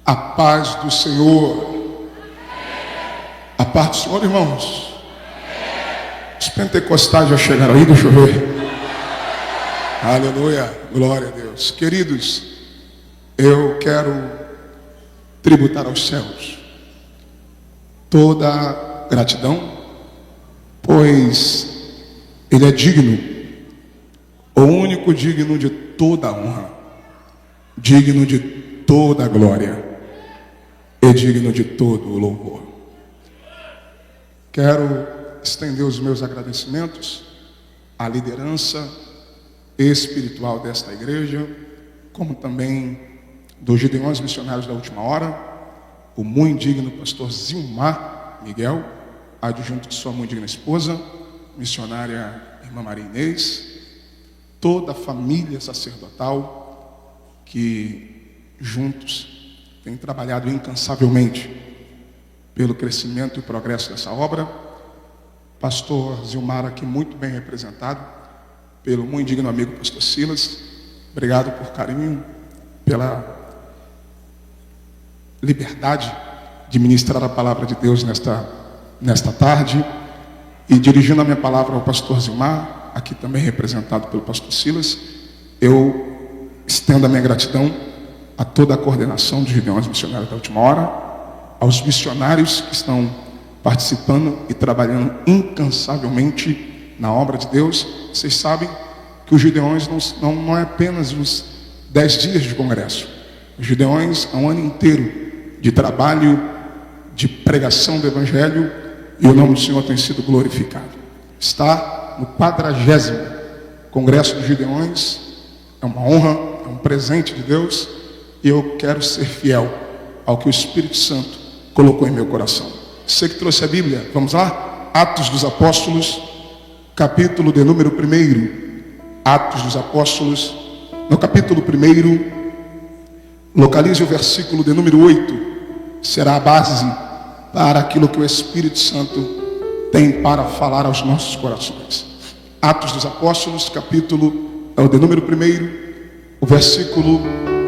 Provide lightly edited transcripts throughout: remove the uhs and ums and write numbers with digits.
A paz do Senhor. A paz do Senhor, irmãos. Os pentecostais já chegaram aí, deixa eu ver. Aleluia, glória a Deus. Queridos, eu quero tributar aos céus toda gratidão, pois Ele é digno, o único digno de toda honra, digno de toda glória e digno de todo o louvor. Quero estender os meus agradecimentos à liderança espiritual desta igreja, como também dos Gideões Missionários da Última Hora, o muito digno pastor Zilmar Miguel, adjunto de sua muito digna esposa, missionária irmã Maria Inês, toda a família sacerdotal que juntos tem trabalhado incansavelmente pelo crescimento e progresso dessa obra. Pastor Zilmar aqui muito bem representado pelo muito digno amigo pastor Silas. Obrigado por carinho, pela liberdade de ministrar a palavra de Deus nesta tarde. E dirigindo a minha palavra ao pastor Zilmar, aqui também representado pelo pastor Silas, eu estendo a minha gratidão a toda a coordenação dos Gideões Missionários da Última Hora, aos missionários que estão participando e trabalhando incansavelmente na obra de Deus. Vocês sabem que os Gideões não é apenas os 10 dias de congresso. Os Gideões é um ano inteiro de trabalho, de pregação do Evangelho, e o nome do Senhor tem sido glorificado. Está no 40º Congresso dos Gideões. É uma honra, é um presente de Deus, e eu quero ser fiel ao que o Espírito Santo colocou em meu coração. Você que trouxe a Bíblia, vamos lá? Atos dos Apóstolos, capítulo de número 1. Atos dos Apóstolos, no capítulo 1, localize o versículo de número 8. Será a base para aquilo que o Espírito Santo tem para falar aos nossos corações. Atos dos Apóstolos, capítulo é o de número 1, o versículo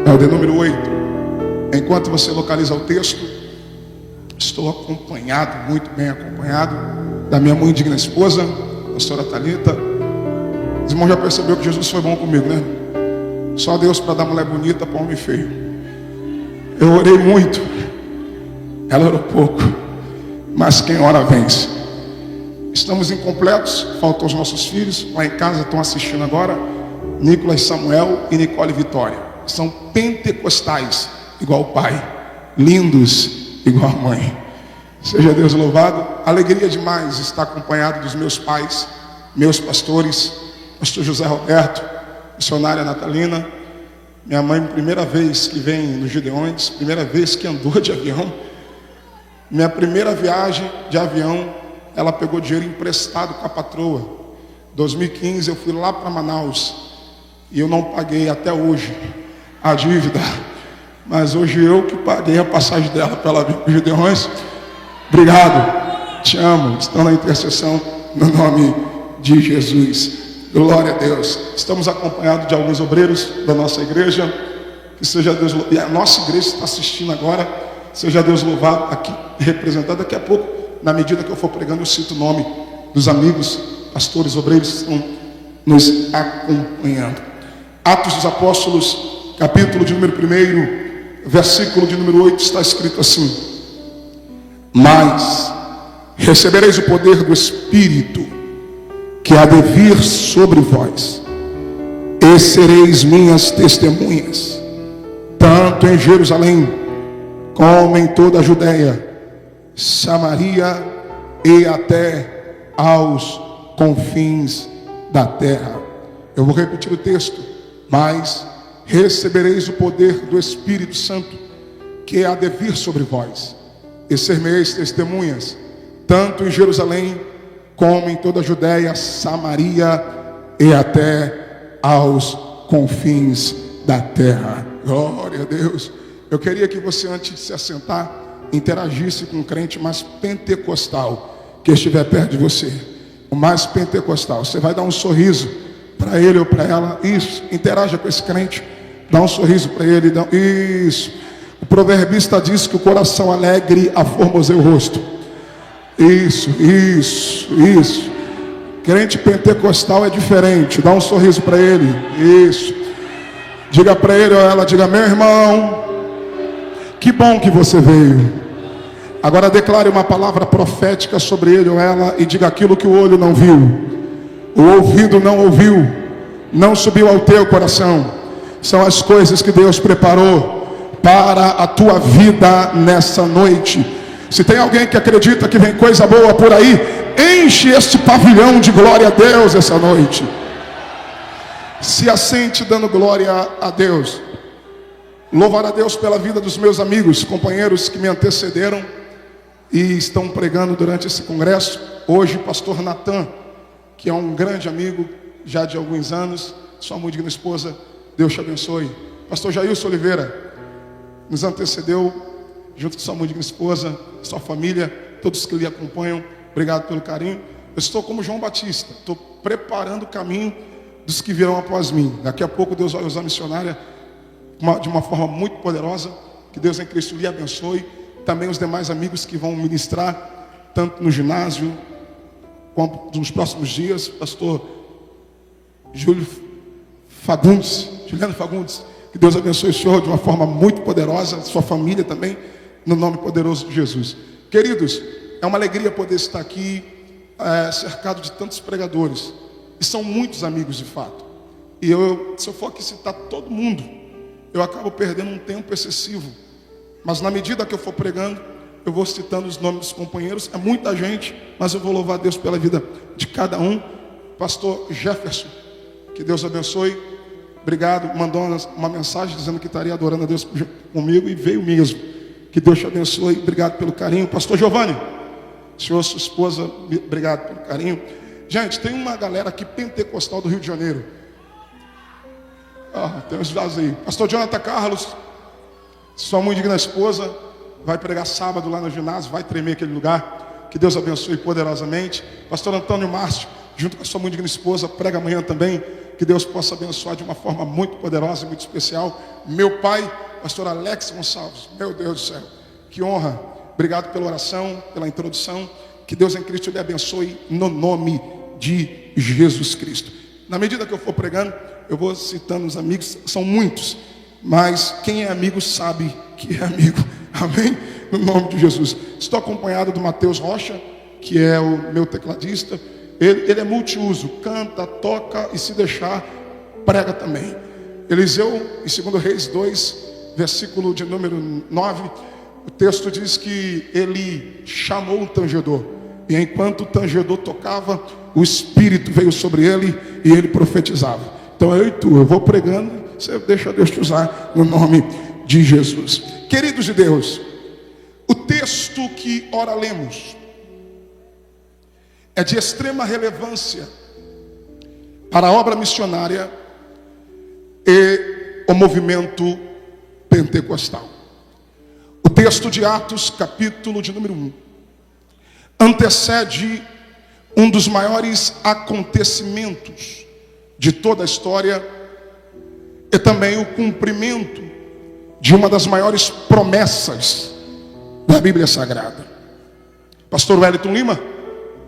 é o de número 8. Enquanto você localiza o texto, estou acompanhado, muito bem acompanhado, da minha muito digna esposa, a pastora Thalita. Os irmãos já perceberam que Jesus foi bom comigo, né? Só Deus para dar mulher bonita para homem feio. Eu orei muito, ela orou pouco, mas quem ora vence. Estamos incompletos, faltam os nossos filhos, lá em casa estão assistindo agora, Nicolas Samuel e Nicole Vitória. São pentecostais, igual o pai, lindos, igual a mãe. Seja Deus louvado. Alegria demais estar acompanhado dos meus pais, meus pastores, pastor José Roberto, missionária Natalina. Minha mãe, primeira vez que vem nos Gideões, primeira vez que andou de avião. Minha primeira viagem de avião, ela pegou dinheiro emprestado com a patroa. 2015 eu fui lá para Manaus e eu não paguei até hoje a dívida, mas hoje eu que paguei a passagem dela para ela vir para os Gideões. Obrigado, te amo, estão na intercessão no nome de Jesus. Glória a Deus. Estamos acompanhados de alguns obreiros da nossa igreja. Que seja Deus louvado. E a nossa igreja está assistindo agora. Seja Deus louvado aqui, representado. Daqui a pouco, na medida que eu for pregando, eu cito o nome dos amigos, pastores, obreiros que estão nos acompanhando. Atos dos Apóstolos, capítulo de número 1, versículo de número 8, está escrito assim: mas recebereis o poder do Espírito que há de vir sobre vós, e sereis minhas testemunhas, tanto em Jerusalém, como em toda a Judéia, Samaria e até aos confins da terra. Eu vou repetir o texto. Mas recebereis o poder do Espírito Santo que há de vir sobre vós, e ser-me-eis testemunhas, tanto em Jerusalém, como em toda a Judéia, Samaria e até aos confins da terra. Glória a Deus. Eu queria que você, antes de se assentar, interagisse com um crente mais pentecostal que estiver perto de você. O mais pentecostal. Você vai dar um sorriso para ele ou para ela. Isso, interaja com esse crente. Dá um sorriso para ele. Isso. O proverbista diz que o coração alegre aformoseia o rosto. Isso. Crente pentecostal é diferente. Dá um sorriso para ele. Isso. Diga para ele ou ela, diga: meu irmão, que bom que você veio. Agora declare uma palavra profética sobre ele ou ela e diga: aquilo que o olho não viu, o ouvido não ouviu, não subiu ao teu coração, são as coisas que Deus preparou para a tua vida nessa noite. Se tem alguém que acredita que vem coisa boa por aí, enche este pavilhão de glória a Deus essa noite. Se assente dando glória a Deus. Louvar a Deus pela vida dos meus amigos, companheiros que me antecederam e estão pregando durante esse congresso. Hoje, pastor Natan, que é um grande amigo já de alguns anos, sua muito digna esposa, Deus te abençoe. Pastor Jailson Oliveira nos antecedeu, junto com sua muito digna esposa, sua família, todos que lhe acompanham, obrigado pelo carinho. Eu estou como João Batista, estou preparando o caminho dos que virão após mim. Daqui a pouco Deus vai usar a missionária de uma forma muito poderosa. Que Deus em Cristo lhe abençoe. Também os demais amigos que vão ministrar, tanto no ginásio, quanto nos próximos dias. Pastor Juliano Fagundes, que Deus abençoe o senhor de uma forma muito poderosa, sua família também, no nome poderoso de Jesus. Queridos, é uma alegria poder estar aqui, cercado de tantos pregadores, e são muitos amigos de fato. E se eu for aqui citar todo mundo, eu acabo perdendo um tempo excessivo. Mas na medida que eu for pregando, eu vou citando os nomes dos companheiros. É muita gente, mas eu vou louvar a Deus pela vida de cada um. Pastor Jefferson, que Deus abençoe. Obrigado, mandou uma mensagem dizendo que estaria adorando a Deus comigo e veio mesmo. Que Deus te abençoe, obrigado pelo carinho. Pastor Giovanni, senhor, sua esposa, obrigado pelo carinho. Gente, tem uma galera aqui pentecostal do Rio de Janeiro. Tem uns vazios. Pastor Jonathan Carlos, sua muito digna esposa, vai pregar sábado lá no ginásio, vai tremer aquele lugar. Que Deus abençoe poderosamente. Pastor Antônio Márcio, junto com a sua muito digna esposa, prega amanhã também. Que Deus possa abençoar de uma forma muito poderosa e muito especial. Meu pai, pastor Alex Gonçalves, meu Deus do céu, que honra. Obrigado pela oração, pela introdução. Que Deus em Cristo lhe abençoe no nome de Jesus Cristo. Na medida que eu for pregando, eu vou citando os amigos, são muitos, mas quem é amigo sabe que é amigo. Amém? No nome de Jesus. Estou acompanhado do Mateus Rocha, que é o meu tecladista. Ele é multiuso, canta, toca e, se deixar, prega também. Eliseu, em 2 Reis 2, versículo de número 9, o texto diz que ele chamou o tangedor. E enquanto o tangedor tocava, o Espírito veio sobre ele e ele profetizava. Então eu e tu, eu vou pregando, você deixa Deus te usar no nome de Jesus. Queridos de Deus, o texto que ora lemos é de extrema relevância para a obra missionária e o movimento pentecostal. O texto de Atos, capítulo de número 1, antecede um dos maiores acontecimentos de toda a história e também o cumprimento de uma das maiores promessas da Bíblia Sagrada. Pastor Wellington Lima,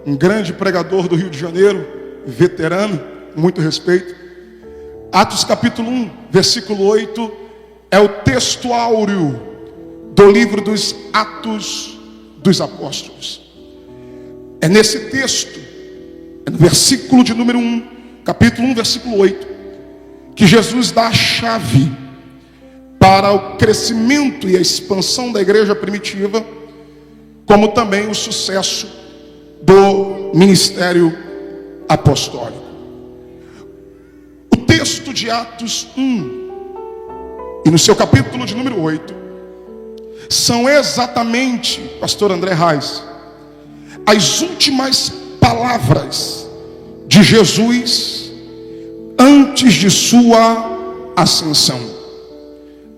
um grande pregador do Rio de Janeiro, veterano, muito respeito. Atos capítulo 1, versículo 8, é o texto áureo do livro dos Atos dos Apóstolos. É nesse texto, é no versículo de número 1, capítulo 1, versículo 8, que Jesus dá a chave para o crescimento e a expansão da igreja primitiva, como também o sucesso do ministério apostólico. O texto de Atos 1 e no seu capítulo de número 8 são exatamente, pastor André Reis, as últimas palavras de Jesus antes de sua ascensão.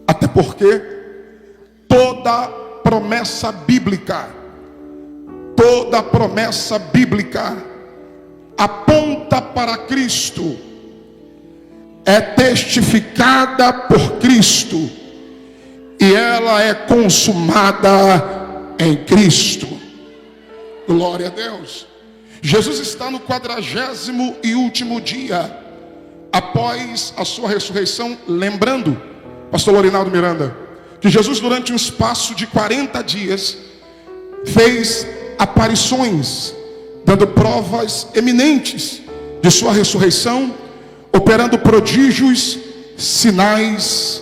Até porque toda promessa bíblica aponta para Cristo, é testificada por Cristo e ela é consumada em Cristo. Glória a Deus. Jesus está no 40º e último dia após a sua ressurreição, lembrando, pastor Lorinaldo Miranda, que Jesus durante um espaço de 40 dias fez aparições, dando provas eminentes de sua ressurreição, operando prodígios, sinais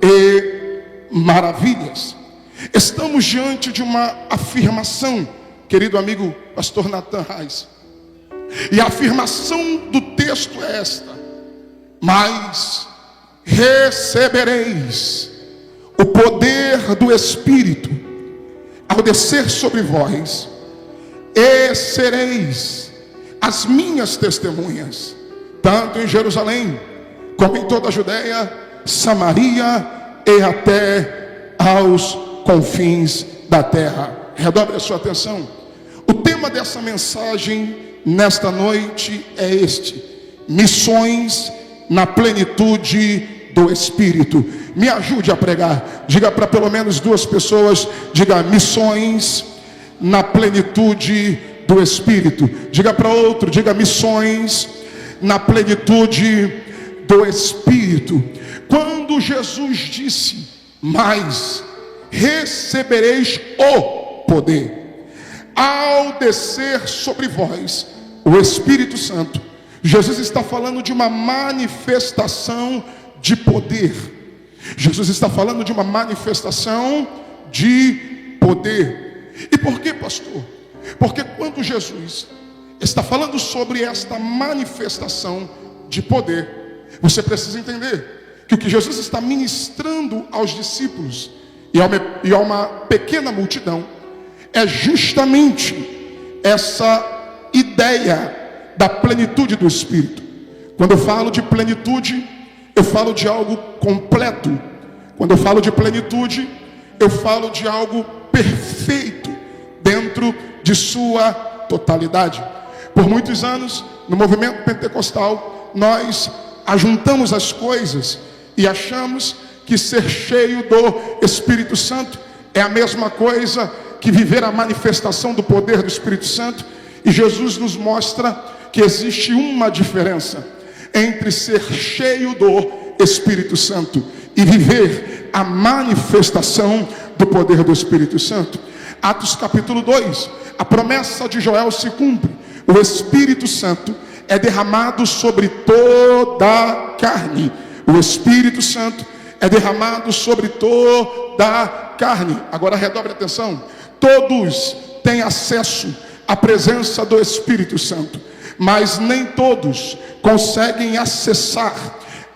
e maravilhas. Estamos diante de uma afirmação, querido amigo pastor Nathan Reis, e a afirmação do texto é esta: mas recebereis o poder do Espírito ao descer sobre vós, e sereis as minhas testemunhas, tanto em Jerusalém, como em toda a Judéia, Samaria e até aos confins da terra. Redobre a sua atenção. O tema dessa mensagem nesta noite é este: missões na plenitude do Espírito. Me ajude a pregar. Diga para pelo menos 2 pessoas, diga: missões na plenitude do Espírito. Diga para outro, diga: missões na plenitude do Espírito. Quando Jesus disse: mas recebereis o poder ao descer sobre vós o Espírito Santo, Jesus está falando de uma manifestação de poder. Jesus está falando de uma manifestação de poder. E por que, pastor? Porque quando Jesus está falando sobre esta manifestação de poder, você precisa entender que o que Jesus está ministrando aos discípulos e a uma pequena multidão é justamente essa ideia da plenitude do Espírito. Quando eu falo de plenitude, eu falo de algo completo. Quando eu falo de plenitude, eu falo de algo perfeito dentro de sua totalidade. Por muitos anos, no movimento pentecostal, nós ajuntamos as coisas e achamos que ser cheio do Espírito Santo é a mesma coisa que viver a manifestação do poder do Espírito Santo. E Jesus nos mostra que existe uma diferença entre ser cheio do Espírito Santo e viver a manifestação do poder do Espírito Santo. Atos capítulo 2, a promessa de Joel se cumpre: o Espírito Santo é derramado sobre toda a carne. O Espírito Santo é derramado sobre toda a carne. Agora redobre a atenção: todos têm acesso à presença do Espírito Santo, mas nem todos conseguem acessar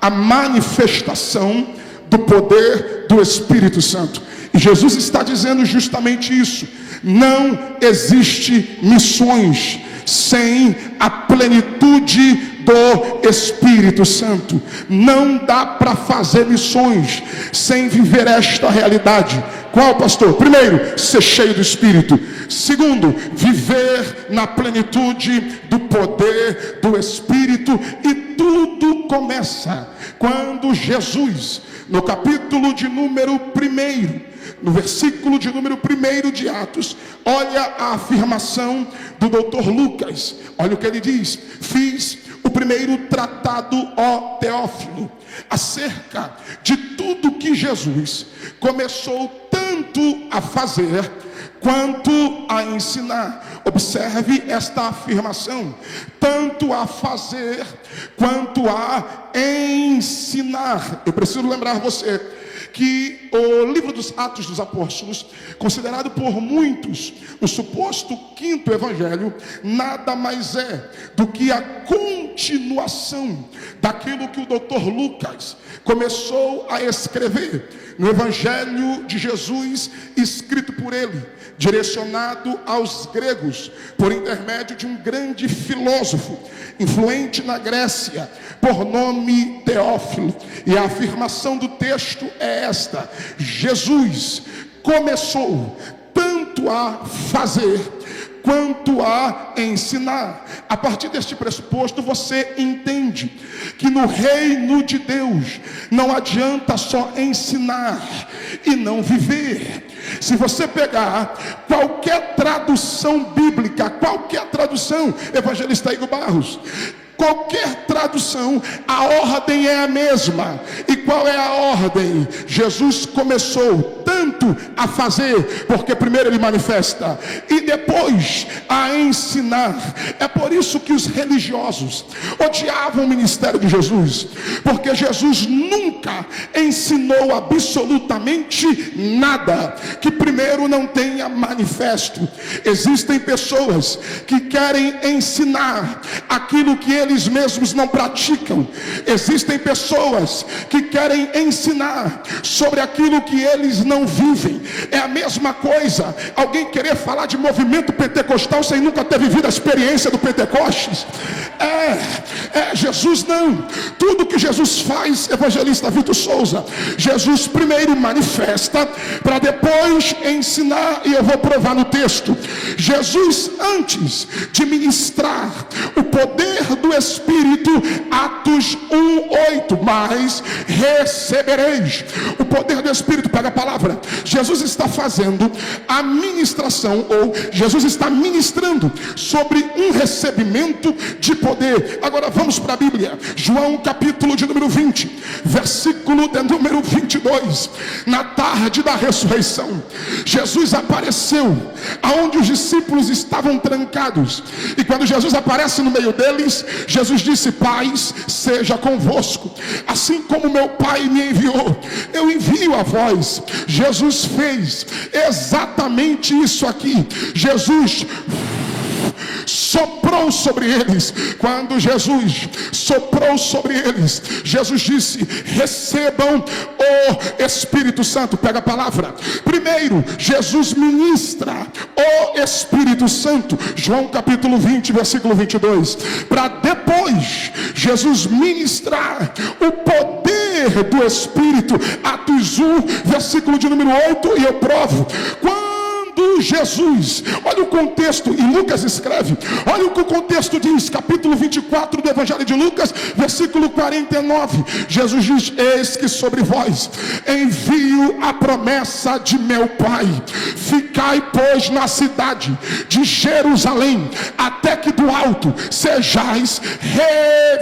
a manifestação do poder do Espírito Santo. E Jesus está dizendo justamente isso: não existe missões sem a plenitude do Espírito Santo. Não dá para fazer missões sem viver esta realidade. Qual, pastor? Primeiro, ser cheio do Espírito. Segundo, viver na plenitude do poder do Espírito. E tudo começa quando Jesus, no capítulo de número 1, no versículo de número 1 de Atos, olha a afirmação do Dr. Lucas. Olha o que ele diz: fiz o primeiro tratado, ó Teófilo, acerca de tudo que Jesus começou tanto a fazer quanto a ensinar. Observe esta afirmação: tanto a fazer quanto a ensinar. Eu preciso lembrar você que o livro dos Atos dos Apóstolos, considerado por muitos o suposto 5º evangelho, nada mais é do que a continuação daquilo que o Dr. Lucas começou a escrever no evangelho de Jesus, escrito por ele, direcionado aos gregos, por intermédio de um grande filósofo influente na Grécia, por nome Teófilo. E a afirmação do texto é esta: Jesus começou tanto a fazer quanto a ensinar. A partir deste pressuposto, você entende que no reino de Deus não adianta só ensinar e não viver. Se você pegar qualquer tradução bíblica, qualquer tradução, evangelista Igor Barros, qualquer tradução, a ordem é a mesma. E qual é a ordem? Jesus começou tanto a fazer, porque primeiro ele manifesta e depois a ensinar. É por isso que os religiosos odiavam o ministério de Jesus, porque Jesus nunca ensinou absolutamente nada que primeiro não tenha manifesto. Existem pessoas que querem ensinar aquilo que eles mesmos não praticam. Existem pessoas que querem ensinar sobre aquilo que eles não vivem. É a mesma coisa alguém querer falar de movimento pentecostal sem nunca ter vivido a experiência do Pentecostes. Jesus não. Tudo que Jesus faz, evangelista Vitor Souza, Jesus primeiro manifesta para depois ensinar, e eu vou provar no texto. Jesus, antes de ministrar o poder do Espírito, Atos 1:8, mas recebereis o poder do Espírito. Pega a palavra. Jesus está fazendo a ministração, ou Jesus está ministrando sobre um recebimento de poder. Agora vamos para a Bíblia, João capítulo de número 20, versículo de número 22. Na tarde da ressurreição, Jesus apareceu aonde os discípulos estavam trancados, e quando Jesus aparece no meio deles, Jesus disse: paz seja convosco, assim como meu Pai me enviou, eu envio a vós. Jesus fez exatamente isso aqui. Jesus soprou sobre eles. Quando Jesus soprou sobre eles, Jesus disse: recebam o Espírito Santo. Pega a palavra. Primeiro, Jesus ministra o Espírito Santo, João capítulo 20, versículo 22, para depois Jesus ministrar o poder do Espírito. Atos 1, versículo de número 8, e eu provo. Jesus, olha o contexto, e Lucas escreve, olha o que o contexto diz, capítulo 24 do Evangelho de Lucas, versículo 49, Jesus diz: eis que sobre vós envio a promessa de meu Pai, ficai pois na cidade de Jerusalém, até que do alto sejais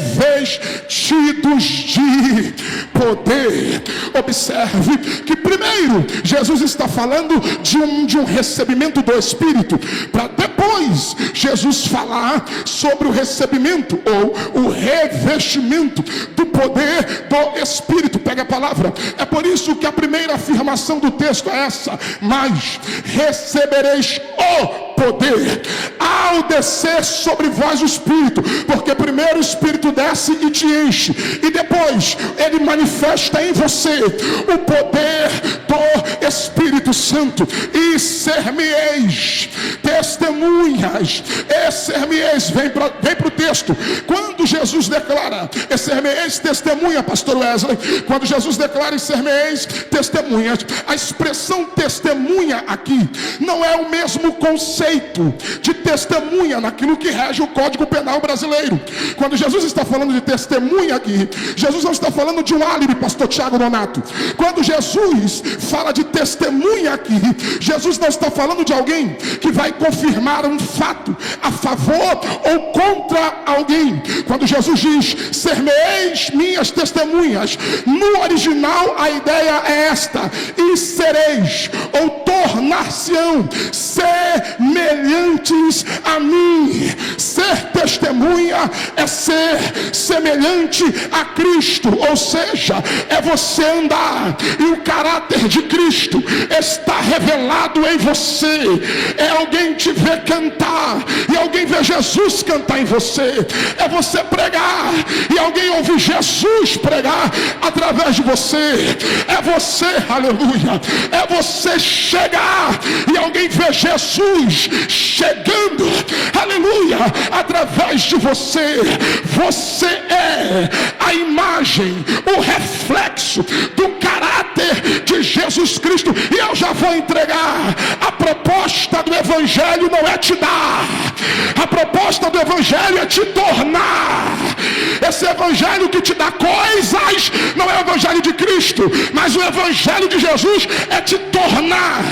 revestidos de poder. Observe que primeiro Jesus está falando de um recebimento do Espírito, para depois Jesus falar sobre o recebimento ou o revestimento do poder do Espírito. Pega a palavra. É por isso que a primeira afirmação do texto é essa: mas recebereis o poder ao descer sobre vós o Espírito, porque primeiro o Espírito desce e te enche, e depois ele manifesta em você o poder do Espírito Santo, e ser-me-eis testemunhas. Ser-me-eis, vem para o texto. Quando Jesus declara ser-me-eis testemunha, pastor Wesley, quando Jesus declara ser-me-eis testemunhas, a expressão testemunha aqui não é o mesmo conceito de testemunha naquilo que rege o Código Penal brasileiro. Quando Jesus está falando de testemunha aqui, Jesus não está falando de um álibi, pastor Tiago Donato. Quando Jesus fala de testemunha aqui, Jesus não está falando de alguém que vai confirmar um fato a favor ou contra alguém. Quando Jesus diz ser-me-eis minhas testemunhas, no original a ideia é esta: e sereis, ou tornar-se-ão semelhantes a mim. Ser testemunha é ser semelhante a Cristo, ou seja, é você andar e o caráter de Cristo está revelado em você. É alguém te ver cantar e alguém ver Jesus cantar em você. É você pregar e alguém ouvir Jesus pregar através de você. É você, aleluia, é você chegar e alguém ver Jesus chegando, aleluia, através de você. Você é a imagem, o reflexo do caráter de Jesus Cristo. E eu já vou entregar a proposta proposta do Evangelho não é te dar, a proposta do Evangelho é te tornar. Esse Evangelho que te dá coisas não é o Evangelho de Cristo, mas o Evangelho de Jesus é te tornar,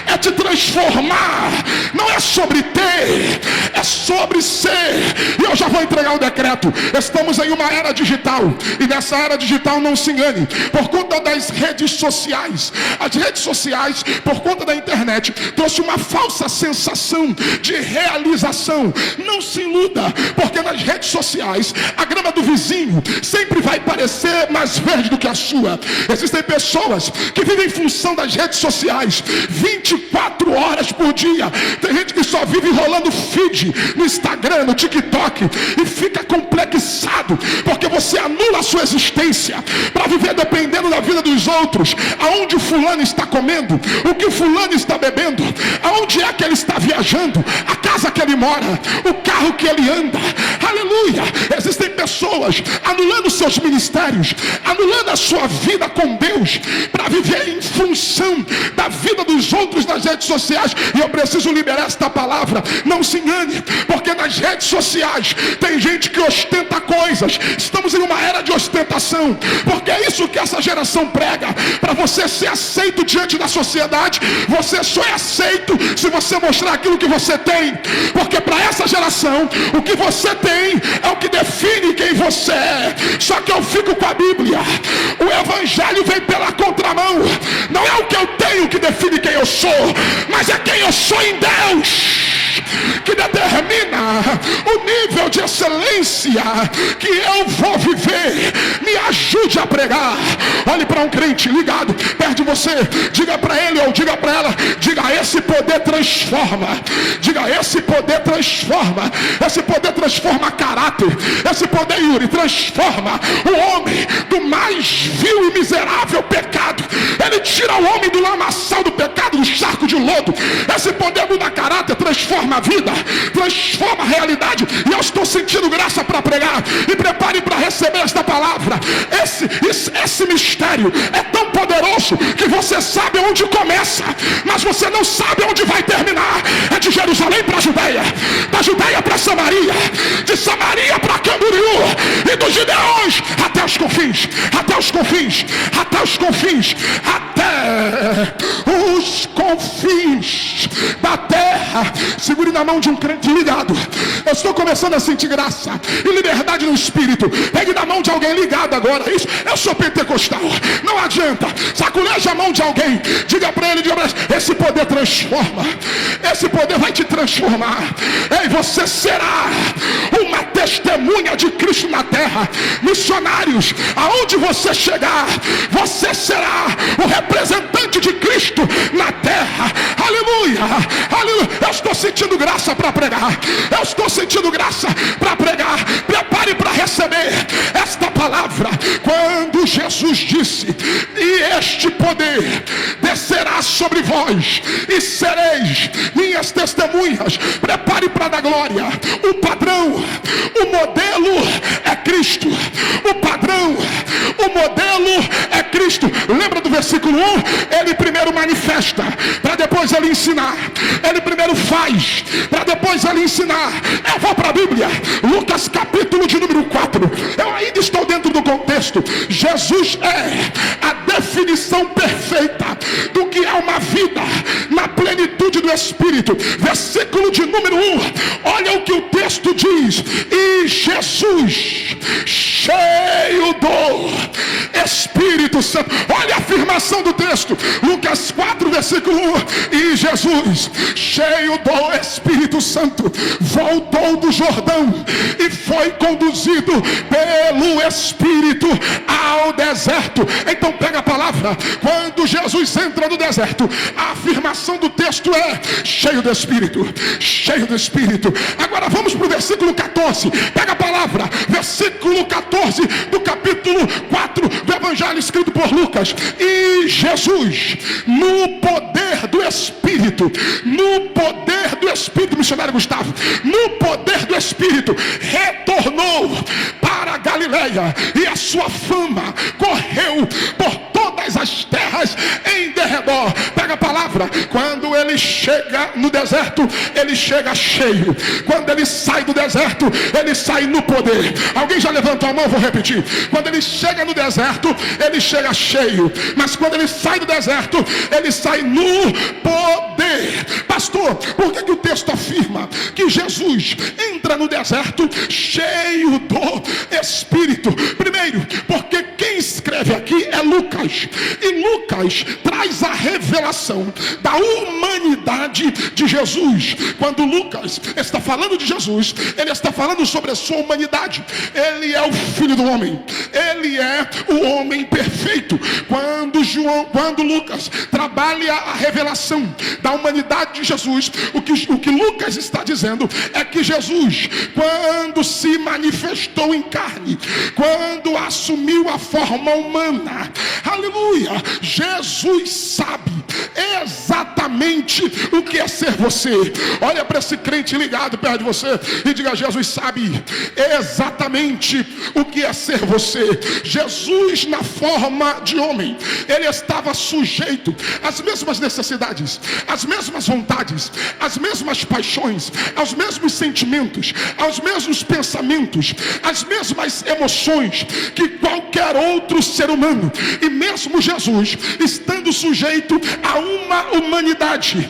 é te transformar. Não é sobre ter, é sobre ser. E eu já vou entregar o decreto. Estamos em uma era digital, e nessa era digital, não se engane, por conta das redes sociais, as redes sociais, por conta da internet, trouxe uma falsa sensação de realização. Não se iluda, porque nas redes sociais a grama do vizinho sempre vai parecer mais verde do que a sua. Existem pessoas que vivem em função das redes sociais 24 horas por dia. Tem gente que só vive rolando feed no Instagram, no TikTok, e fica complexado porque você anula a sua existência para viver dependendo da vida dos outros. Aonde o fulano está comendo, o que o fulano está bebendo, aonde é que ele está viajando, a casa que ele mora, o carro que ele anda. Aleluia! Existem pessoas anulando seus ministérios, anulando a sua vida com Deus para viver em função da vida dos outros nas redes sociais. E eu preciso liberar esta palavra. Não se engane, porque nas redes sociais tem gente que ostenta coisas. Estamos em uma era de ostentação, porque é isso que essa geração prega. Para você ser aceito diante da sociedade, você só é aceito se você mostrar aquilo que você tem, porque para essa geração o que você tem é o que define quem você é. Só que eu fico com a Bíblia. O Evangelho vem pela contramão. Não é o que eu tenho que define quem eu sou, mas é quem eu sou em Deus que determina o nível de excelência que eu vou viver. Me ajude a pregar. Olhe para um crente ligado perto de você, diga para ele ou diga para ela, diga: esse poder transforma. Diga: esse poder transforma. Esse poder transforma caráter. Esse poder, Yuri, transforma o homem do mais vil e miserável pecado. Ele tira o homem do lamaçal do pecado, do charco de lodo. Esse poder muda caráter, transforma a vida, transforma a realidade. E eu estou sentindo graça para pregar. E prepare para receber esta palavra. Esse mistério é tão poderoso que você sabe onde começa, mas você não sabe onde vai terminar. É de Jerusalém para a Judeia, da Judeia para Samaria, de Samaria para Camboriú, e dos Gideões até os confins, até os confins, até os confins, até os confins da terra. Segure na mão de um crente ligado. Eu estou começando a sentir graça e liberdade no espírito. Pegue na mão de alguém ligado agora. Isso, eu sou pentecostal. Não adianta. Saculeja a mão de alguém. Diga para ele, esse poder transforma. Esse poder vai te transformar. E você será uma testemunha de Cristo na terra. Missionários, aonde você chegar, você será o representante de Cristo na terra. Aleluia, aleluia. Eu estou sentindo graça para pregar. Eu estou sentindo graça para pregar. Prepare para receber esta palavra. Quando Jesus disse: e este poder descerá sobre vós, e sereis minhas testemunhas. Prepare para dar glória. O padrão, o modelo é Cristo. O padrão, o modelo é Cristo. Lembra do versículo 1? Ele primeiro manifesta, para depois ele ensinar. Ele primeiro faz, para depois ele ensinar. Eu vou para a Bíblia, Lucas capítulo de número 4. Eu ainda estou dentro do contexto. Jesus é a definição perfeita do que é uma vida na plenitude do Espírito. Versículo de número 1. Olha o que o texto diz: e Jesus, cheio do Espírito Santo. Olha a afirmação do texto, Lucas 4, versículo 1. E Jesus, cheio do Espírito Santo, voltou do Jordão e foi conduzido pelo Espírito ao deserto. Então pega a palavra. Quando Jesus entra no deserto, a afirmação do texto é: cheio do Espírito, cheio do Espírito. Agora vamos para o versículo 14. Pega a palavra, versículo 14 do capítulo 4 do Evangelho escrito por Lucas. E Jesus, no poder do Espírito, no poder do Espírito, missionário Gustavo, no poder do Espírito, retornou para a Galileia, e a sua fama correu por todas as terras em derredor. Pega a palavra. palavra, quando ele chega no deserto, ele chega cheio. Quando ele sai do deserto, ele sai no poder. Alguém já levantou a mão? Vou repetir. Quando ele chega no deserto, ele chega cheio. Mas quando ele sai do deserto, ele sai no poder. Pastor, por que o texto afirma que Jesus entra no deserto cheio do Espírito? Primeiro, porque quem escreve aqui é Lucas. E Lucas traz a revelação da humanidade de Jesus. Quando Lucas está falando de Jesus, ele está falando sobre a sua humanidade. Ele é o Filho do homem. Ele é o homem perfeito. Quando Lucas trabalha a revelação da humanidade de Jesus, o que Lucas está dizendo é que Jesus, quando se manifestou em carne, quando assumiu a forma humana, aleluia, Jesus sabe exatamente o que é ser você. Olha para esse crente ligado perto de você e diga: Jesus sabe exatamente o que é ser você. Jesus, na forma de homem, ele estava sujeito às mesmas necessidades, às mesmas vontades, às mesmas paixões, aos mesmos sentimentos, aos mesmos pensamentos, às mesmas emoções que qualquer outro ser humano. E mesmo Jesus, estando sujeito a uma humanidade,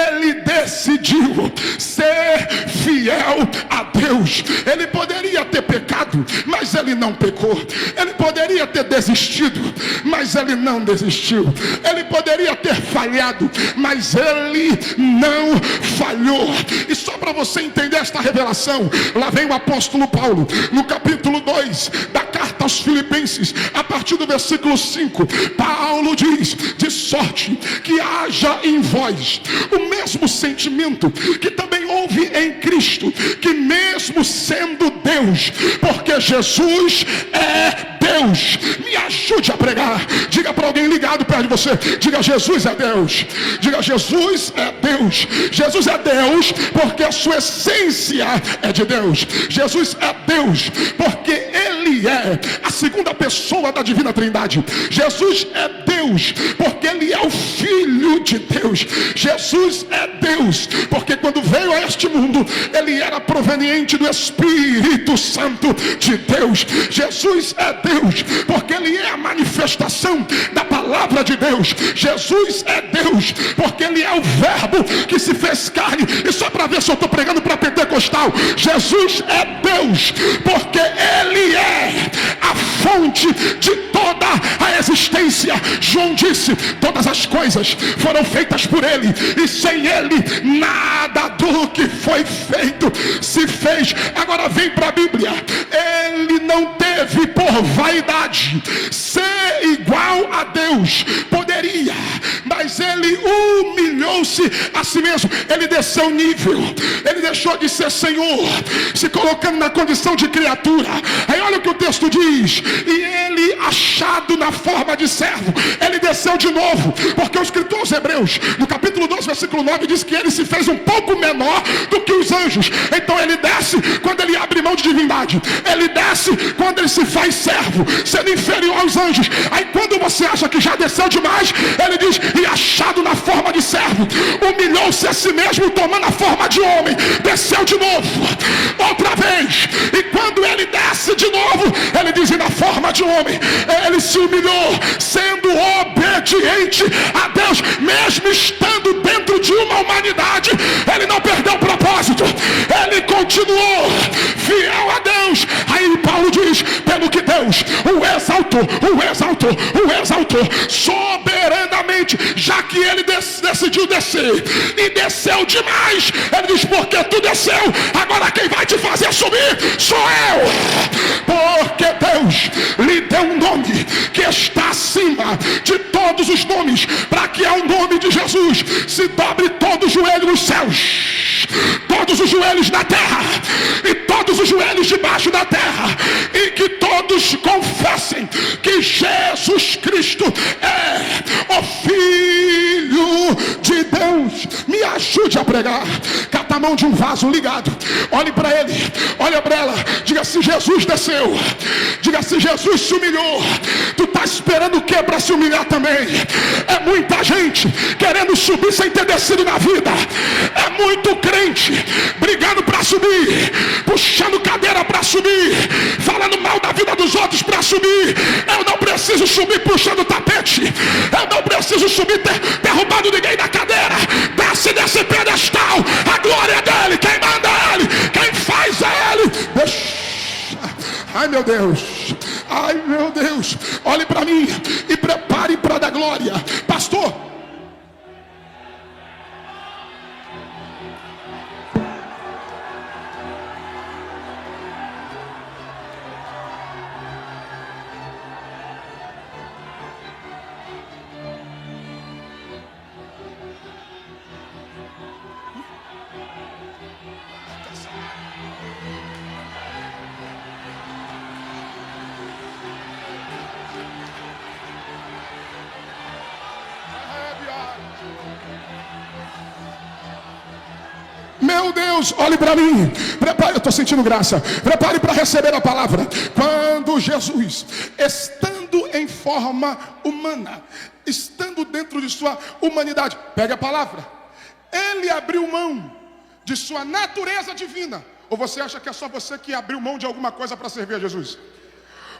ele decidiu ser fiel a Deus. Ele poderia ter pecado, mas ele não pecou. Ele poderia ter desistido, mas ele não desistiu. Ele poderia ter falhado, mas ele não falhou. E só para você entender esta revelação, lá vem o apóstolo Paulo, no capítulo 2 da carta aos Filipenses, a partir do versículo 5, Paulo diz: de sorte que haja em vós o mesmo sentimento que também houve em Cristo, que mesmo sendo Deus, porque Jesus é Deus. Me ajude a pregar. Diga para alguém ligado perto de você, diga: Jesus é Deus. Diga: Jesus é Deus. Jesus é Deus porque a sua essência é de Deus. Jesus é Deus porque ele é a segunda pessoa da divina trindade. Jesus é Deus porque ele é o Filho de Deus. Jesus é Deus porque quando veio a este mundo, ele era proveniente do Espírito Santo de Deus. Jesus é Deus porque ele é a manifestação da palavra de Deus. Jesus é Deus porque ele é o verbo que se fez carne. E só para ver se eu estou pregando para pentecostal, Jesus é Deus porque ele é a fonte de toda a existência. João disse: todas as coisas foram feitas por ele, e sem ele nada do que foi feito se fez. Agora vem para a Bíblia. Ele não teve por vaidade ser igual a Deus. Poderia, mas ele humilhou-se a si mesmo. Ele desceu nível. Ele deixou de ser Senhor, se colocando na condição de criatura. Aí olha o que o texto diz: e ele, achado na forma de servo, ele desceu de novo, porque o escritor aos Hebreus, no capítulo 12, versículo 9, diz que ele se fez um pouco menor do que os anjos. Então ele desce quando ele abre mão de divindade. Ele desce quando ele se faz servo, sendo inferior aos anjos. Aí quando você acha que já desceu demais, ele diz: e achado na forma de servo, humilhou-se a si mesmo, tomando a forma de homem. Desceu de novo, outra vez. E quando ele desce de novo, ele diz: e na forma de homem, ele se humilhou, sendo obediente a Deus, mesmo estando dentro de uma humanidade. Ele não perdeu o propósito, ele continuou fiel a Deus. Aí Paulo diz: pelo que Deus o exaltou soberanamente, já que ele decidiu descer e desceu demais. Ele diz: porque tu desceu, agora quem vai te fazer subir sou eu. Porque Deus lhe deu um nome que está acima de todos os nomes, para que ao nome de Jesus se dobre todo o joelho nos céus, todos os joelhos na terra e todos os joelhos debaixo da terra, e que todos confessem que Jesus Cristo é o Filho de Deus. Me ajude a pregar. na mão de um vaso ligado. Olhe para ele, olha para ela, diga: se Jesus desceu, diga: se Jesus se humilhou, tu está esperando o que para se humilhar também? É muita gente querendo subir sem ter descido na vida. É muito crente brigando para subir, puxando cadeira para subir, falando mal da vida dos outros para subir. Eu não preciso subir puxando tapete, eu não preciso subir derrubando ninguém da cadeira. Desce desse pedestal, a glória é dele, quem manda é ele, quem faz é ele. Ai meu Deus, ai meu Deus, olhe para mim e prepare para dar glória. Pastor, meu Deus, olhe para mim, prepare, eu estou sentindo graça, prepare para receber a palavra. Quando Jesus, estando em forma humana, estando dentro de sua humanidade, pega a palavra, ele abriu mão de sua natureza divina. Ou você acha que é só você que abriu mão de alguma coisa para servir a Jesus?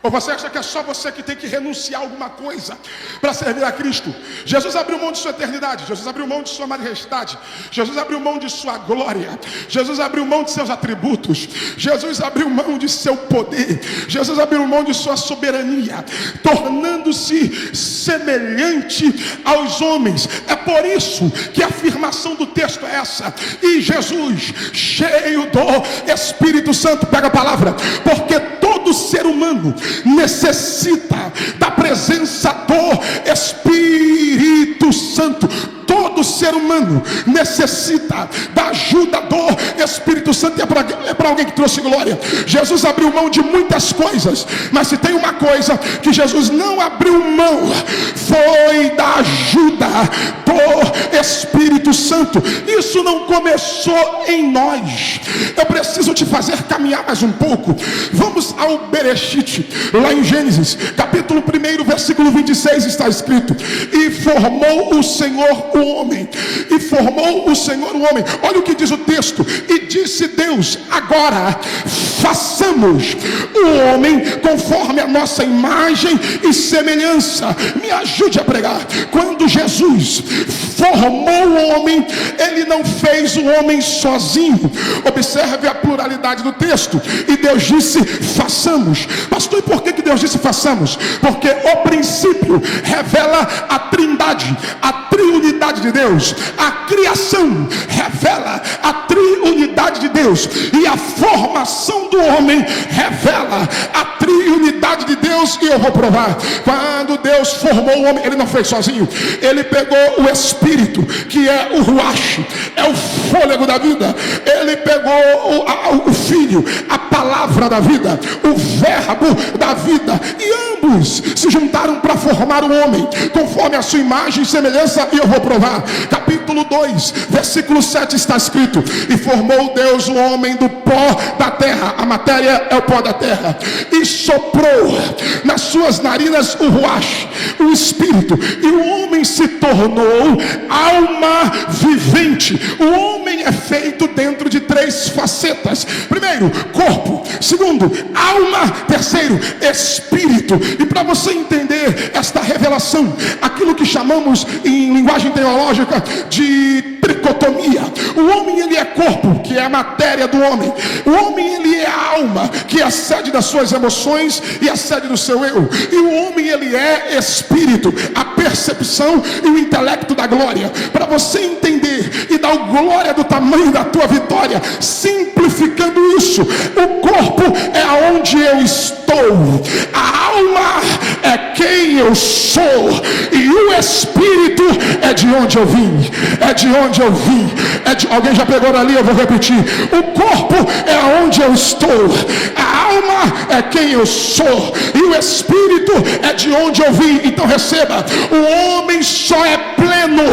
Ou você acha que é só você que tem que renunciar a alguma coisa para servir a Cristo? Jesus abriu mão de sua eternidade, Jesus abriu mão de sua majestade, Jesus abriu mão de sua glória, Jesus abriu mão de seus atributos, Jesus abriu mão de seu poder, Jesus abriu mão de sua soberania, tornando-se semelhante aos homens. É por isso que a afirmação do texto é essa: e Jesus, cheio do Espírito Santo, pega a palavra, porque todo ser humano necessita da presença do Espírito Santo. Todo ser humano necessita da ajuda do Espírito Santo. É para alguém que trouxe glória. Jesus abriu mão de muitas coisas, mas se tem uma coisa que Jesus não abriu mão, foi da ajuda do Espírito Santo. Isso não começou em nós. Eu preciso te fazer caminhar mais um pouco. Vamos ao Bereshit, lá em Gênesis capítulo 1, versículo 26, está escrito: e formou o Senhor o homem, e formou o Senhor o homem. Olha o que diz o texto: e disse Deus, agora façamos o homem conforme a nossa imagem e semelhança. Me ajude a pregar. Quando Jesus formou o homem, ele não fez o homem sozinho. Observe a pluralidade do texto. E Deus disse façamos. Pastor, e por que Deus disse façamos? Porque o princípio revela a trindade, a triunidade de Deus. A criação revela a triunidade de Deus, e a formação do homem revela a triunidade de Deus. E eu vou provar. Quando Deus formou o homem, ele não fez sozinho. Ele pegou o Espírito, que é o Ruach, é o fôlego da vida. Ele pegou o Filho, a palavra da vida, o verbo da vida, e ambos se juntaram para formar o homem conforme a sua imagem e semelhança. E eu vou provar. Capítulo 2, versículo 7 está escrito: e formou Deus o homem do pó da terra. A matéria é o pó da terra. E soprou nas suas narinas o Ruach, o Espírito, e o homem se tornou alma vivente. O homem é feito dentro de 3 facetas: primeiro, corpo; segundo, alma; terceiro, espírito. E para você entender esta revelação, aquilo que chamamos em linguagem teológica de tricotomia: o homem, ele é corpo, que é a matéria do homem; o homem, ele é a alma, que é a sede das suas emoções e a sede do seu eu; e o homem, ele é espírito, a percepção e o intelecto da glória. Para você entender e dar glória do tamanho da tua vitória, simplificando isso, o corpo é aonde eu estou, a alma é quem eu sou, e o espírito é de onde eu vim. É de onde eu vim. Alguém já pegou ali? Eu vou repetir. O corpo é aonde eu estou, a alma é quem eu sou, e o espírito é de onde eu vim. Então receba: o homem só é pleno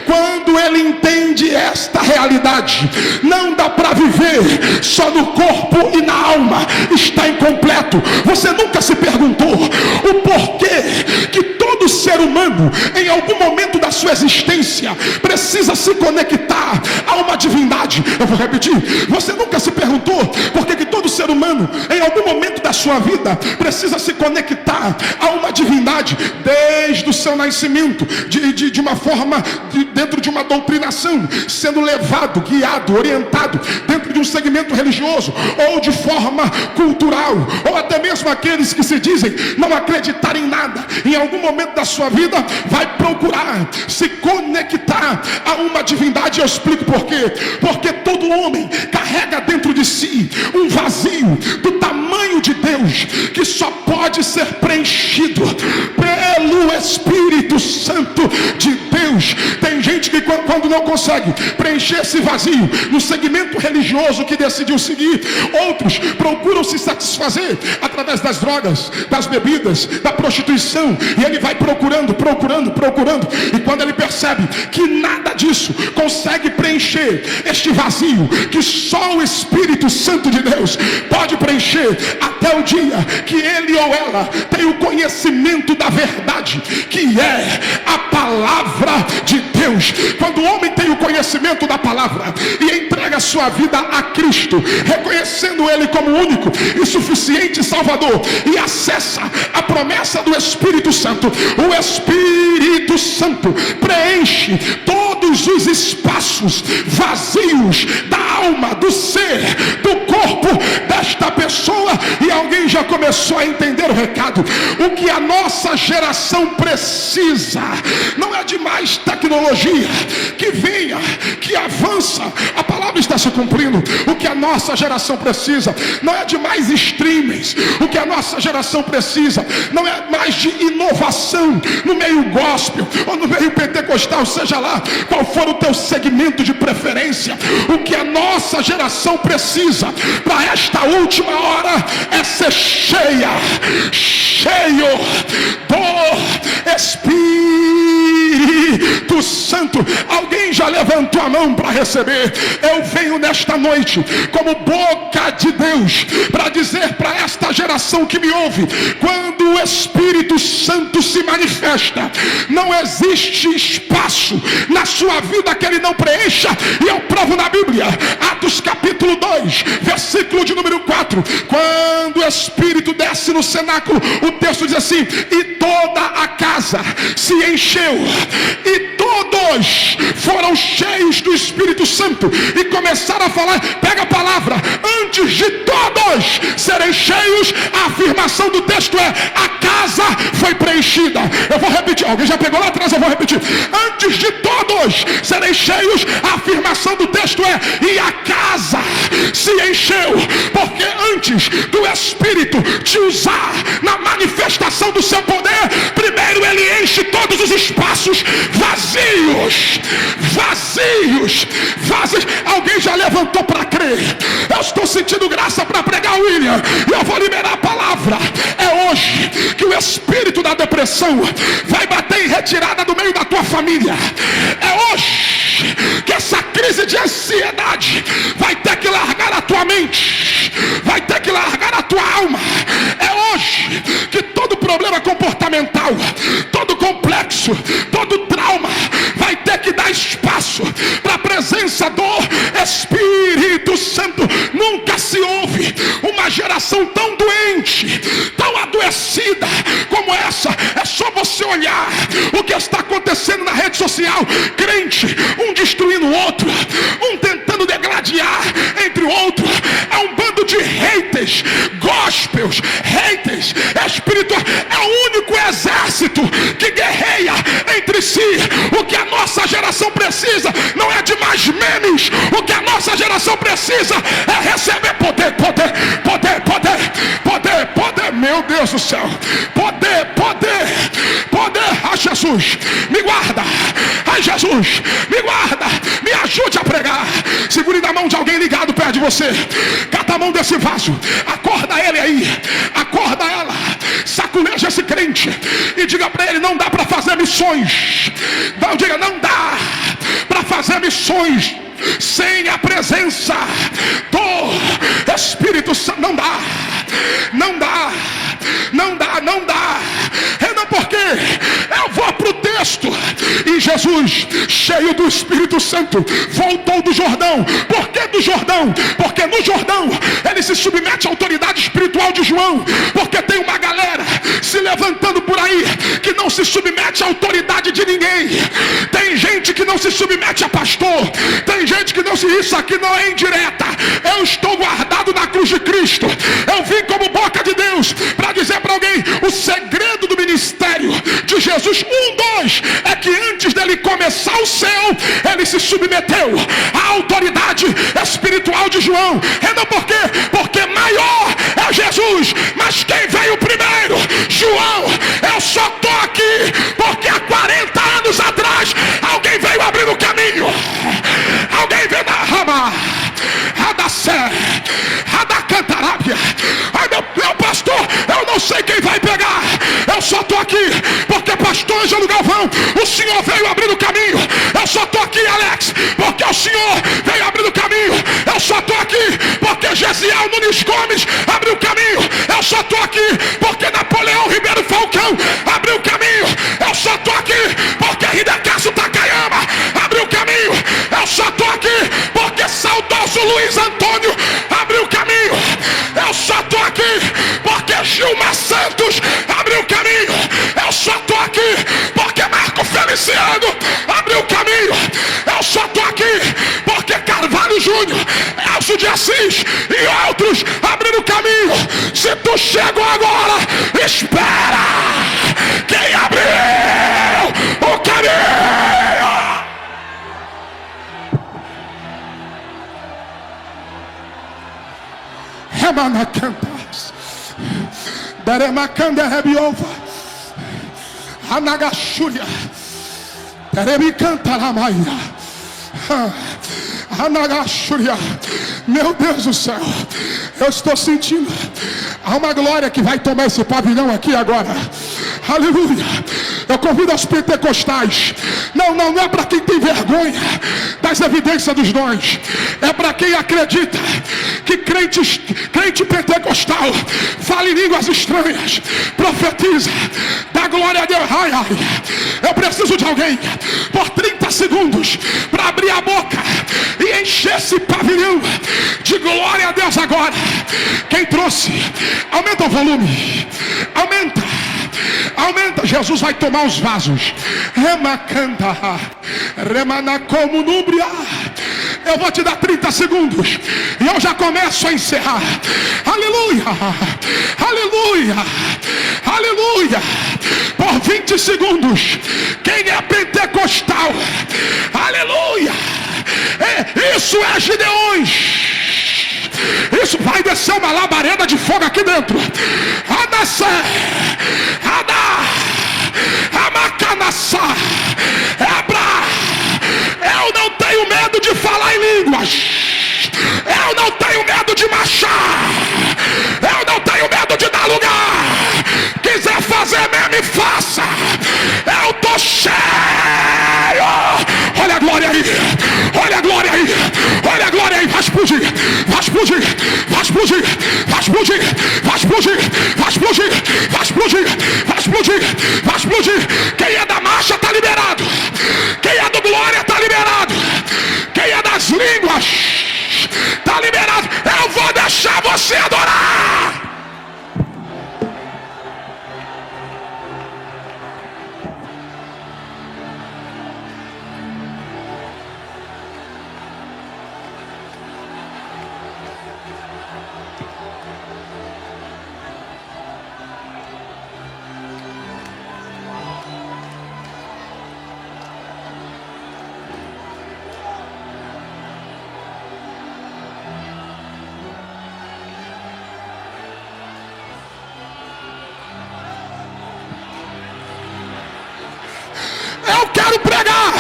quando ele entende existe esta realidade. Não dá para viver só no corpo e na alma, está incompleto. Você nunca se perguntou o porquê que todo ser humano, em algum momento da sua existência, precisa se conectar a uma divindade? Eu vou repetir. Você nunca se perguntou por que todo ser humano, em algum momento da sua vida, precisa se conectar a uma divindade, desde o seu nascimento, de uma forma, dentro de uma doutrinação, sendo levado, guiado, orientado, dentro de um segmento religioso, ou de forma cultural, ou até mesmo aqueles que se dizem não acreditar em nada, em algum momento da sua vida, vai procurar se conectar a uma divindade. Eu explico por quê. Porque todo homem carrega dentro de si um vazio do tamanho de Deus, que só pode ser preenchido pelo Espírito Santo de Deus. Tem gente que quando não consegue preencher esse vazio no segmento religioso que decidiu seguir, outros procuram se satisfazer através das drogas, das bebidas, da prostituição, e ele vai procurando, e quando ele percebe que nada disso consegue preencher este vazio que só o Espírito Santo de Deus pode preencher, até o dia que ele ou ela tem o conhecimento da verdade, que é a palavra de Deus. Quando o homem tem o conhecimento da palavra e entrega a sua vida a Cristo, reconhecendo ele como único e suficiente Salvador, e acessa a promessa do Espírito Santo, o Espírito Santo preenche todos os espaços vazios da alma, do ser, do corpo desta pessoa. E alguém já começou a entender o recado. O que a nossa geração precisa não é de mais tecnologia que venha, que avança. A palavra está se cumprindo. O que a nossa geração precisa não é de mais streamings. O que a nossa geração precisa não é mais de inovação no meio gospel ou no meio pentecostal, seja lá qual for o teu segmento de preferência. O que a nossa geração precisa para esta última hora é ser cheio do Espírito Santo. Alguém já levantou a mão para receber? Eu venho nesta noite como boca de Deus para dizer para esta geração que me ouve: quando o Espírito Santo se manifesta, não existe espaço na sua vida que ele não preencha. E eu provo na Bíblia, Atos capítulo 2, versículo de número 4. Quando o Espírito desce no cenáculo, o texto diz assim: e toda a casa se encheu, e todos foram cheios do Espírito Santo e começaram a falar. Pega a palavra: antes de todos serem cheios, a afirmação do texto é: a casa foi preenchida. Eu vou repetir, alguém já pegou lá atrás, eu vou repetir. Antes de todos serem cheios, a afirmação do texto é: e a casa se encheu. Porque antes do Espírito te usar na manifestação do seu poder, primeiro ele enche todos os espaços vazios. Alguém já levantou para crer? Eu estou sentindo graça para pregar, William, e eu vou liberar a palavra. É hoje que o espírito da depressão vai bater em retirada do meio da tua família. É hoje que essa crise de ansiedade vai ter que largar a tua mente, vai ter que largar a tua alma. É hoje que todo problema comportamental, todo complexo, todo trauma vai ter que dar espaço para a presença do Espírito Santo. Nunca se ouve uma geração tão doente, tão adoecida como essa. É só você olhar o que está acontecendo na rede social: crente, um destruindo o outro, um tentando degladiar entre o outro. É um bando de haters, gospels, haters espirituais. É o único exército que guerreia entre si. O que a nossa geração precisa não é de mais memes. O que a nossa geração precisa é receber poder. Meu Deus do céu, poder. Ai, Jesus, me guarda. Ai, Jesus, me guarda. Me ajude a pregar. Segure na mão de alguém ligado perto de você. Cata a mão desse vaso. Acorda ele aí. Acorda ela. Saculeja esse crente e diga para ele: não dá para fazer missões. Não, diga: não dá para fazer fazer missões sem a presença do Espírito Santo. Não dá, não dá, não dá, não dá. É não, porque eu vou para o texto, e Jesus, cheio do Espírito Santo, voltou do Jordão. Por que do Jordão? Porque no Jordão ele se submete à autoridade espiritual de João. Porque tem uma galera se levantando por aí que não se submete à autoridade de ninguém. Tem gente que não se submete a pastor, tem gente que não se... Isso aqui não é indireta. Eu estou guardado na cruz de Cristo. Eu vim como boca de Deus para dizer para alguém: o segredo do ministério de Jesus, 2, é que antes dele começar o céu, ele se submeteu à autoridade espiritual de João. É não, por quê? Porque maior é Jesus, mas quem veio primeiro? João. Eu só estou aqui porque há 40 anos atrás alguém veio abrir o caminho. Alguém veio da Rama, Radacé, Radacantarábia. Ai, meu pastor, eu não sei quem vai pegar. Eu só estou aqui porque pastor Ângelo Galvão, o senhor veio abrir o caminho. Eu só estou aqui, Alex, porque o senhor veio abrir o caminho. Eu só estou aqui porque Gesiel Nunes Gomes abriu o caminho. Eu só estou aqui porque Napoleão Ribeiro Falcão abriu o caminho. Eu só estou aqui porque Hidekasu Takayama abriu o caminho. Eu só estou aqui porque saudoso Luiz Antônio abriu o caminho. Eu só estou aqui porque Gilmar Santos abriu o caminho. Eu só estou aqui porque Marco Feliciano abriu o caminho. Eu só estou aqui porque Carvalho Júnior, Elcio de Assis e outros abriram o caminho. Se tu chegou agora, espera quem abriu o caminho. Remanacantas, Deremacanda Rebiova, Anagachúria, Deremicanta Lamaia, Anagachúria. Meu Deus do céu, eu estou sentindo há uma glória que vai tomar esse pavilhão aqui agora. Aleluia. Eu convido aos pentecostais. Não é para quem tem vergonha das evidências dos dons. É para quem acredita que crente pentecostal fala em línguas estranhas, profetiza, dá glória a Deus. Ai, eu preciso de alguém por 30 segundos para abrir a boca e encher esse pavilhão de glória a Deus agora. Quem trouxe? Aumenta o volume. Aumenta. Jesus vai tomar os vasos. Remacanta, remanacomunúbria. Eu vou te dar 30 segundos e eu já começo a encerrar. Aleluia, aleluia, aleluia. Por 20 segundos. Quem é pentecostal? Aleluia. Isso é Gideões. Isso vai descer uma labareda de fogo aqui dentro. Adacé, Amacanassá, Ebra. Eu não tenho medo de falar em línguas. Eu não tenho medo de marchar. Eu não tenho medo de dar lugar. Quiser fazer mesmo, faça. Eu tô cheio. Olha a glória aí. Olha a glória aí. Olha a glória aí. Vai explodir. Vai explodir. Vai explodir. Vai explodir. Vai explodir. Vai explodir. Vai explodir. Vai explodir. Vai explodir. Quem é da marcha está liberado. Quem é do glória está liberado. Quem é das línguas está liberado. Eu vou deixar você adorar. Eu quero pregar,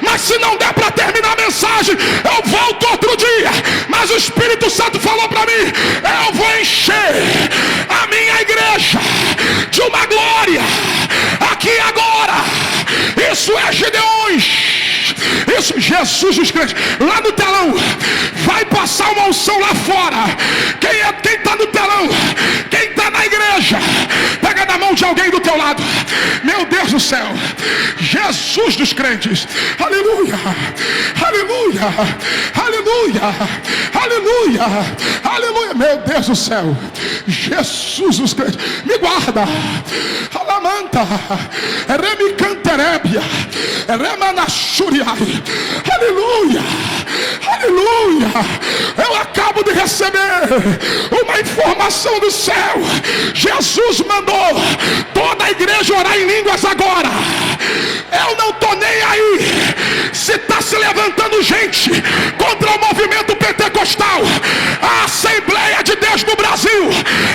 mas se não der para terminar a mensagem, eu volto outro dia. Mas o Espírito Santo falou para mim: eu vou encher a minha igreja de uma glória aqui agora. Isso é Gideões. Isso Jesus os crentes. Lá no telão, vai passar uma unção lá fora. Quem está no telão? Quem está na igreja? Pega na mão de alguém do teu lado. Meu Deus do céu, Jesus dos crentes. Aleluia, aleluia, aleluia, aleluia, aleluia. Meu Deus do céu, Jesus dos crentes. Me guarda. Alamanta, remicanterébia, remanachuriai. Aleluia, aleluia. Eu acabo de receber uma informação do céu. Jesus mandou toda a igreja orar em línguas agora. Eu não estou nem aí se está se levantando gente contra o movimento pentecostal. A Assembleia de Deus no Brasil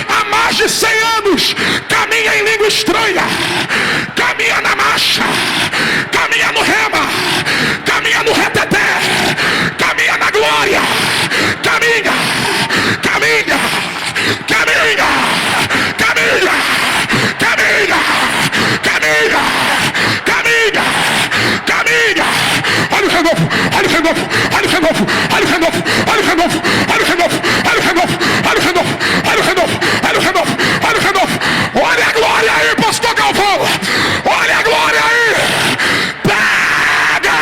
há mais de 100 anos caminha em língua estranha, caminha na marcha, caminha no rema, caminha no reteté, caminha na glória, caminha, caminha, caminha, caminha, caminha, caminha, caminha, caminha. Olha o renovo, olha o renovo, olha o renovo, olha o renovo, olha o renovo, olha o renovo, olha o renovo, olha o renovo, olha o renovo, olha o renovo, olha o renovo. Olha a glória aí, pastor Galvão. Olha a glória aí. Pega!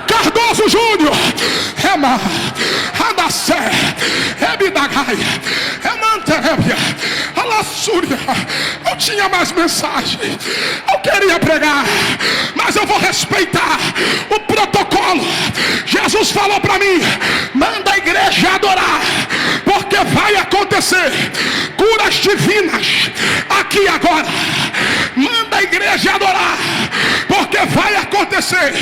Cardoso Júnior, Rema, Ranassé, Rebidagai, Remanterébia, Alassúria. Eu tinha mais mensagem, eu queria pregar, mas eu vou respeitar o protocolo. Jesus falou para mim: manda a igreja adorar, porque vai acontecer curas divinas aqui agora. Manda a igreja adorar, porque vai acontecer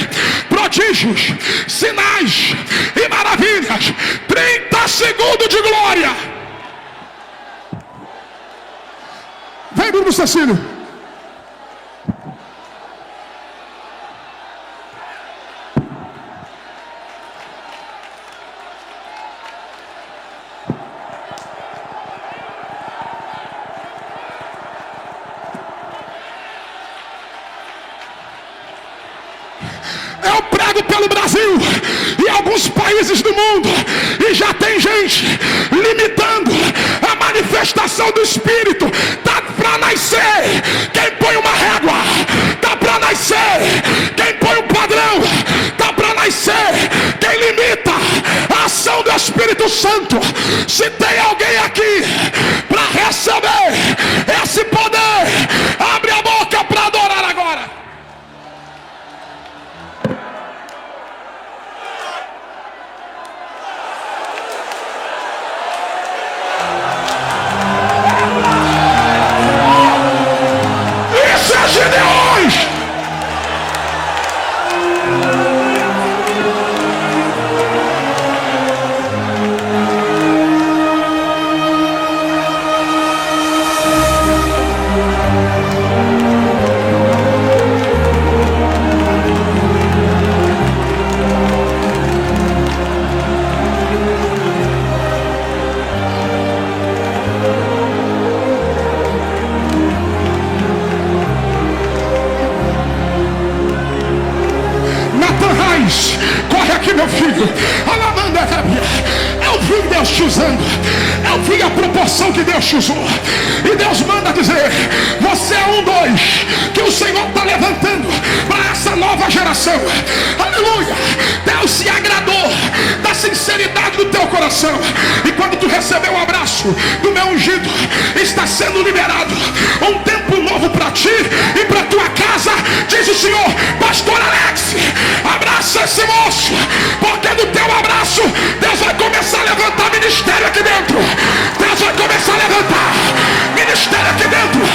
prodígios, sinais e maravilhas. 30 segundos de glória. Vem, Bruno Cecílio. Eu prego pelo Brasil e alguns países do mundo, e já tem gente limitando a manifestação do Espírito. Dá para nascer quem põe uma régua, dá para nascer quem põe um padrão, dá para nascer quem limita a ação do Espírito Santo. Se tem alguém aqui para receber esse poder, abre a boca para adorar agora. Gideões! Corre aqui, meu filho. Eu vi Deus te usando. Eu vi a proporção que Deus te usou. E Deus manda dizer: você é um dos que o Senhor está levantando para essa nova geração. Aleluia. Deus se agradou da sinceridade do teu coração. E quando tu recebeu o abraço do meu ungido, está sendo liberado um tempo novo para ti e para tua casa, diz o Senhor. Pastor Alex, abraça esse moço, porque do teu abraço Deus vai começar a levantar ministério aqui dentro. Deus vai começar a levantar ministério aqui dentro.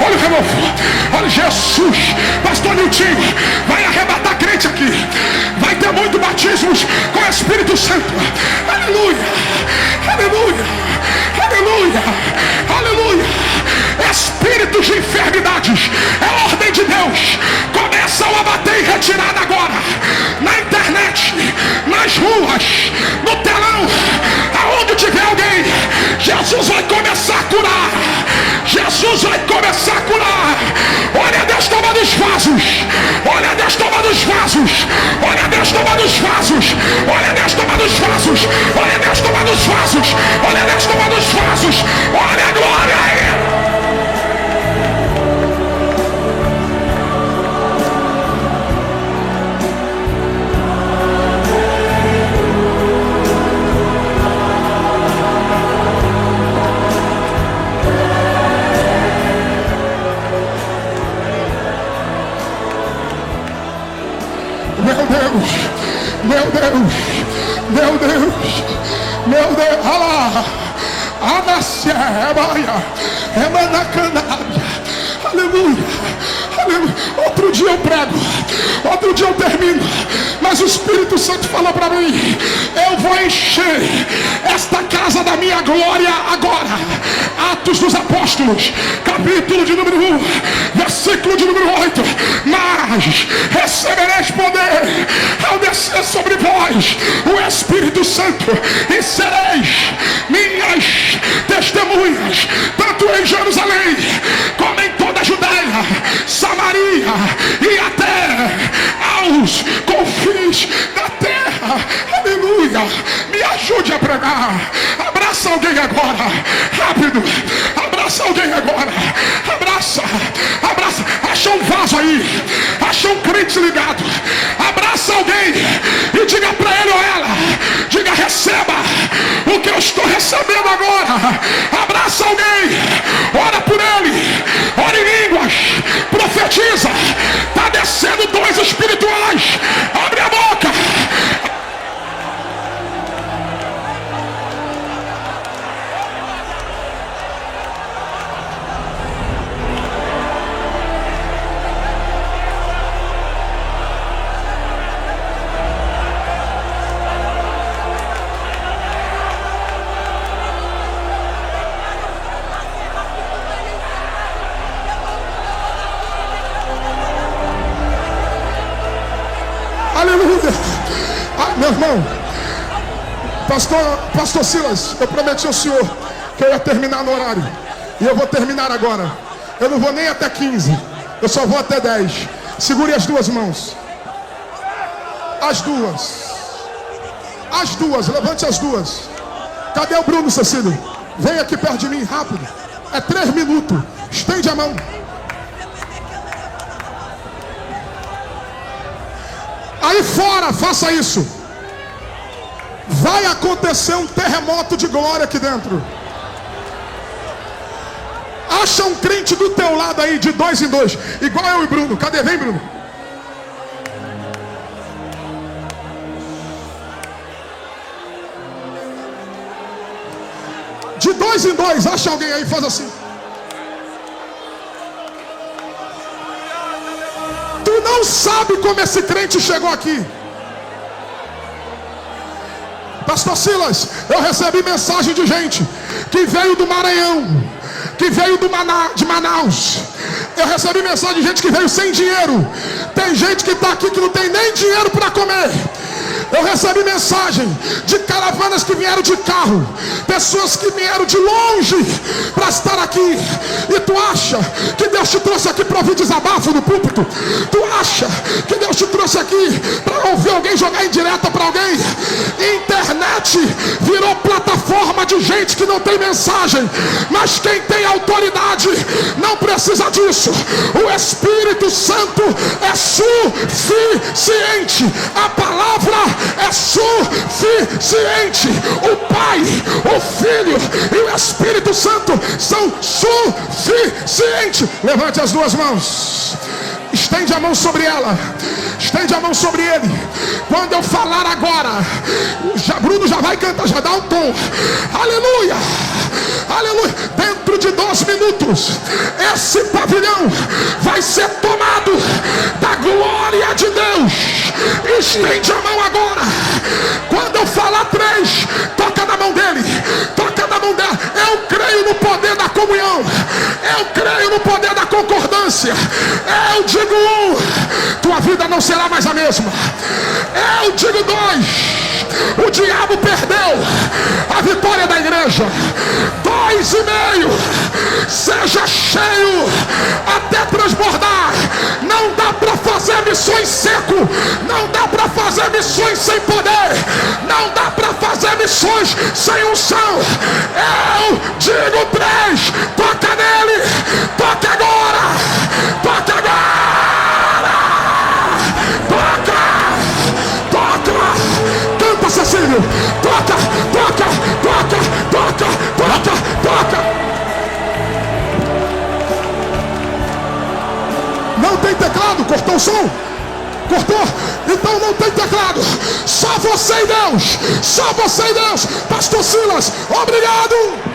Olha o renovo, olha Jesus. Pastor Niltinho vai arrebatar crente aqui. Vai ter muito batismos com o Espírito Santo. Aleluia, aleluia, aleluia, aleluia. Espíritos de enfermidades, é ordem de Deus, começam a bater em retirada agora. Na internet, nas ruas, no telão, aonde tiver alguém, Jesus vai começar a curar. Jesus vai começar a curar. Olha Deus tomando os vasos. Olha Deus tomando os vasos. Olha Deus tomando os vasos. Olha Deus tomando os vasos. Olha Deus tomando os vasos. Olha Deus tomando os vasos. Olha a glória aí. Meu Deus, meu Deus, meu Deus, alá, amacia, aleluia, aleluia. Outro dia eu prego, outro dia eu termino, mas o Espírito Santo falou para mim: eu vou encher esta casa da minha glória agora. Atos dos Apóstolos, capítulo de número 1, versículo de número 8. Mas recebereis poder ao descer sobre vós o Espírito Santo, e sereis minhas testemunhas, tanto em Jerusalém como em toda a Judeia, Samaria e até aos confins da terra. Aleluia. Me ajude a pregar. Abraça alguém agora, rápido. Abraça alguém agora. Abraça, abraça. Acha um vaso aí, acha um crente ligado. Abraça alguém e diga para ele ou ela, diga: receba o que eu estou recebendo agora. Abraça alguém, ora por ele, ora em línguas, profetiza. Está descendo dons espirituais. Abre a boca. Aleluia. Meu irmão, pastor Silas, eu prometi ao senhor que eu ia terminar no horário, e eu vou terminar agora. Eu não vou nem até 15, eu só vou até 10. Segure as duas mãos. As duas, levante as duas. Cadê o Bruno, Cecílio? Vem aqui perto de mim, rápido. É 3 minutos, estende a mão. Aí fora, faça isso. Vai acontecer um terremoto de glória aqui dentro. Acha um crente do teu lado aí, de 2 em 2, igual eu e Bruno. Cadê? Vem, Bruno. De 2 em 2, acha alguém aí, faz assim. Tu não sabe como esse crente chegou aqui. Pastor Silas, eu recebi mensagem de gente que veio do Maranhão, que veio de Manaus. Eu recebi mensagem de gente que veio sem dinheiro. Tem gente que está aqui que não tem nem dinheiro para comer. Eu recebi mensagem de caravanas que vieram de carro, pessoas que vieram de longe para estar aqui. E tu acha que Deus te trouxe aqui para ouvir desabafo no púlpito? Tu acha que Deus te trouxe aqui para ouvir alguém jogar indireta para alguém? Internet virou plataforma de gente que não tem mensagem, mas quem tem autoridade não precisa disso. O Espírito Santo é suficiente. A palavra é suficiente. O Pai, o Filho e o Espírito Santo são suficientes. Levante as duas mãos. Estende a mão sobre ela. Estende a mão sobre ele. Quando eu falar agora, Bruno já vai cantar, já dá um tom. Aleluia, aleluia. Dentro de 2 minutos, esse pavilhão vai ser tomado da glória de Deus. Estende a mão agora. Quando eu falar 3, toca na mão dele, toca na mão dela. Eu creio no poder da comunhão. Eu creio no poder da concordância. Eu digo 1, tua vida não será mais a mesma. Eu digo 2, o diabo perdeu a vitória da igreja. 2,5, seja cheio sem seco. Não dá para fazer missões sem poder. Não dá para fazer missões sem unção. Eu digo 3, toca nele, toca agora, toca agora, toca, toca, canta, Cecílio, toca, toca, toca, toca, toca, toca. Não tem teclado, cortou o som? Cortou? Então não tem teclado. Só você e Deus. Só você e Deus. Pastor Silas, obrigado.